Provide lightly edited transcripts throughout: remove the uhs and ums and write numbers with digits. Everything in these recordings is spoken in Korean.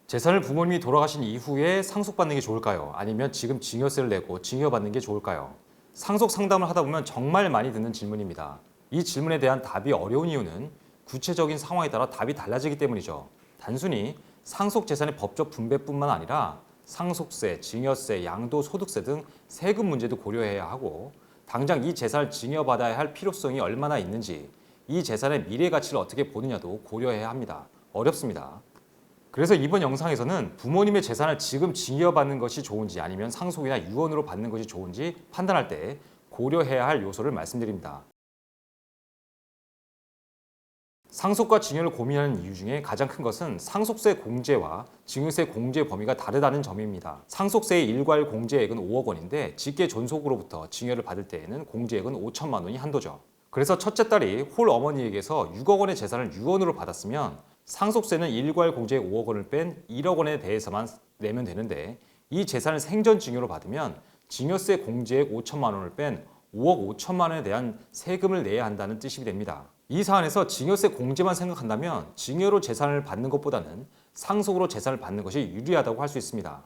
재산을 부모님이 돌아가신 이후에 상속받는 게 좋을까요? 아니면 지금 증여세를 내고 증여받는 게 좋을까요? 상속 상담을 하다 보면 정말 많이 듣는 질문입니다. 이 질문에 대한 답이 어려운 이유는 구체적인 상황에 따라 답이 달라지기 때문이죠. 단순히 상속 재산의 법적 분배뿐만 아니라 상속세, 증여세, 양도소득세 등 세금 문제도 고려해야 하고 당장 이 재산을 증여받아야 할 필요성이 얼마나 있는지 이 재산의 미래 가치를 어떻게 보느냐도 고려해야 합니다. 어렵습니다. 그래서 이번 영상에서는 부모님의 재산을 지금 증여받는 것이 좋은지 아니면 상속이나 유언으로 받는 것이 좋은지 판단할 때 고려해야 할 요소를 말씀드립니다. 상속과 증여를 고민하는 이유 중에 가장 큰 것은 상속세 공제와 증여세 공제 범위가 다르다는 점입니다. 상속세의 일괄 공제액은 5억 원인데 직계 존속으로부터 증여를 받을 때에는 공제액은 5천만 원이 한도죠. 그래서 첫째 딸이 홀 어머니에게서 6억 원의 재산을 유언으로 받았으면 상속세는 일괄 공제액 5억 원을 뺀 1억 원에 대해서만 내면 되는데 이 재산을 생전 증여로 받으면 증여세 공제액 5천만 원을 뺀 5억 5천만 원에 대한 세금을 내야 한다는 뜻이 됩니다. 이 사안에서 증여세 공제만 생각한다면 증여로 재산을 받는 것보다는 상속으로 재산을 받는 것이 유리하다고 할 수 있습니다.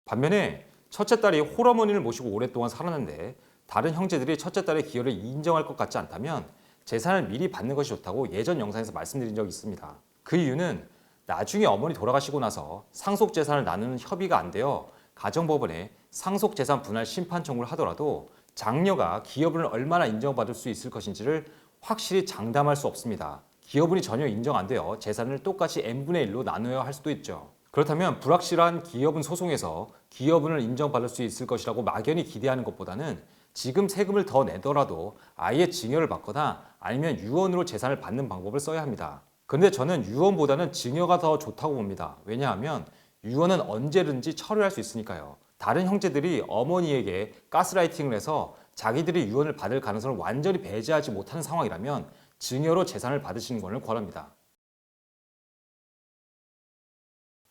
반면에 첫째 딸이 홀어머니를 모시고 오랫동안 살았는데 다른 형제들이 첫째 딸의 기여를 인정할 것 같지 않다면 재산을 미리 받는 것이 좋다고 예전 영상에서 말씀드린 적이 있습니다. 그 이유는 나중에 어머니 돌아가시고 나서 상속재산을 나누는 협의가 안 되어 가정법원에 상속재산 분할 심판 청구를 하더라도 장녀가 기여분을 얼마나 인정받을 수 있을 것인지를 확실히 장담할 수 없습니다. 기여분이 전혀 인정 안 되어 재산을 똑같이 n분의 1로 나누어야 할 수도 있죠. 그렇다면 불확실한 기여분 소송에서 기여분을 인정받을 수 있을 것이라고 막연히 기대하는 것보다는 지금 세금을 더 내더라도 아예 증여를 받거나 아니면 유언으로 재산을 받는 방법을 써야 합니다. 그런데 저는 유언보다는 증여가 더 좋다고 봅니다. 왜냐하면 유언은 언제든지 처리할 수 있으니까요. 다른 형제들이 어머니에게 가스라이팅을 해서 자기들이 유언을 받을 가능성을 완전히 배제하지 못하는 상황이라면 증여로 재산을 받으시는 것을 권합니다.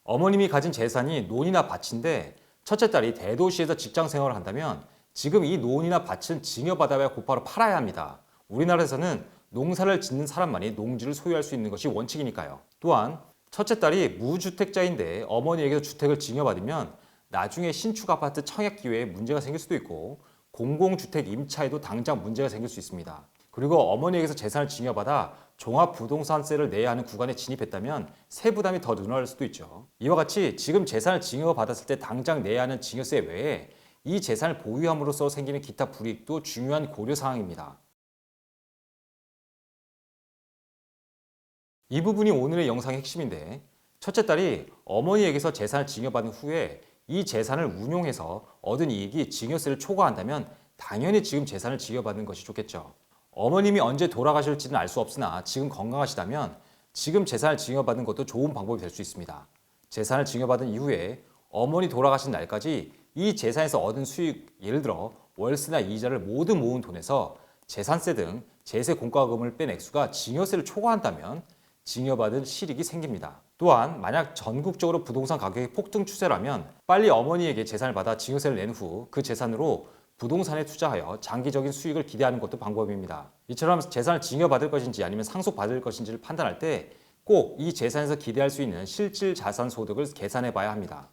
어머님이 가진 재산이 논이나 밭인데 첫째 딸이 대도시에서 직장 생활을 한다면 지금 이 논이나 밭은 증여받아야 곧바로 팔아야 합니다. 우리나라에서는 농사를 짓는 사람만이 농지를 소유할 수 있는 것이 원칙이니까요. 또한 첫째 딸이 무주택자인데 어머니에게서 주택을 증여받으면 나중에 신축 아파트 청약 기회에 문제가 생길 수도 있고 공공주택 임차에도 당장 문제가 생길 수 있습니다. 그리고 어머니에게서 재산을 증여받아 종합부동산세를 내야 하는 구간에 진입했다면 세부담이 더 늘어날 수도 있죠. 이와 같이 지금 재산을 증여받았을 때 당장 내야 하는 증여세 외에 이 재산을 보유함으로써 생기는 기타 불이익도 중요한 고려사항입니다. 이 부분이 오늘의 영상의 핵심인데 첫째 딸이 어머니에게서 재산을 증여받은 후에 이 재산을 운용해서 얻은 이익이 증여세를 초과한다면 당연히 지금 재산을 증여받는 것이 좋겠죠. 어머님이 언제 돌아가실지는 알 수 없으나 지금 건강하시다면 지금 재산을 증여받는 것도 좋은 방법이 될 수 있습니다. 재산을 증여받은 이후에 어머니 돌아가신 날까지 이 재산에서 얻은 수익, 예를 들어 월세나 이자를 모두 모은 돈에서 재산세 등 제세 공과금을 뺀 액수가 증여세를 초과한다면 증여받을 실익이 생깁니다. 또한 만약 전국적으로 부동산 가격이 폭등 추세라면 빨리 어머니에게 재산을 받아 증여세를 낸 후 그 재산으로 부동산에 투자하여 장기적인 수익을 기대하는 것도 방법입니다. 이처럼 재산을 증여받을 것인지 아니면 상속받을 것인지를 판단할 때 꼭 이 재산에서 기대할 수 있는 실질 자산 소득을 계산해 봐야 합니다.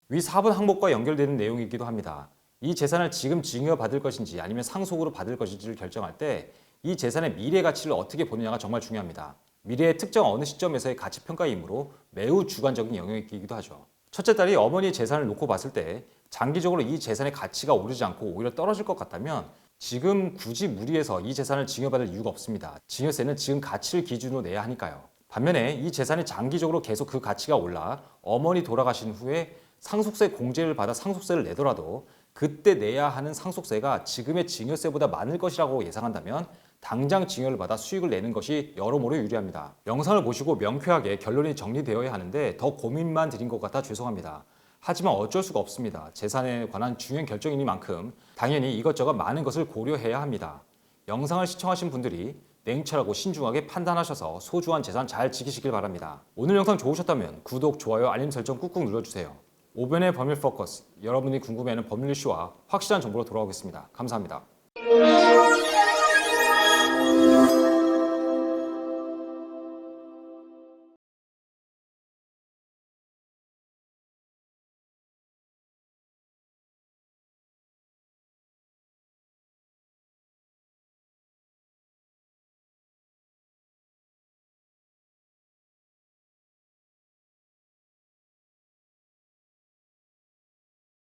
위 4번 항목과 연결되는 내용이기도 합니다. 이 재산을 지금 증여받을 것인지 아니면 상속으로 받을 것인지를 결정할 때 이 재산의 미래 가치를 어떻게 보느냐가 정말 중요합니다. 미래의 특정 어느 시점에서의 가치 평가이므로 매우 주관적인 영역이기도 하죠. 첫째 딸이 어머니의 재산을 놓고 봤을 때 장기적으로 이 재산의 가치가 오르지 않고 오히려 떨어질 것 같다면 지금 굳이 무리해서 이 재산을 증여받을 이유가 없습니다. 증여세는 지금 가치를 기준으로 내야 하니까요. 반면에 이 재산이 장기적으로 계속 그 가치가 올라 어머니 돌아가신 후에 상속세 공제를 받아 상속세를 내더라도 그때 내야 하는 상속세가 지금의 증여세보다 많을 것이라고 예상한다면 당장 증여를 받아 수익을 내는 것이 여러모로 유리합니다. 영상을 보시고 명쾌하게 결론이 정리되어야 하는데 더 고민만 드린 것 같아 죄송합니다. 하지만 어쩔 수가 없습니다. 재산에 관한 중요한 결정이니만큼 당연히 이것저것 많은 것을 고려해야 합니다. 영상을 시청하신 분들이 냉철하고 신중하게 판단하셔서 소중한 재산 잘 지키시길 바랍니다. 오늘 영상 좋으셨다면 구독, 좋아요, 알림 설정 꾹꾹 눌러주세요. 오변의 법률 포커스, 여러분이 궁금해하는 법률 이슈와 확실한 정보로 돌아오겠습니다. 감사합니다.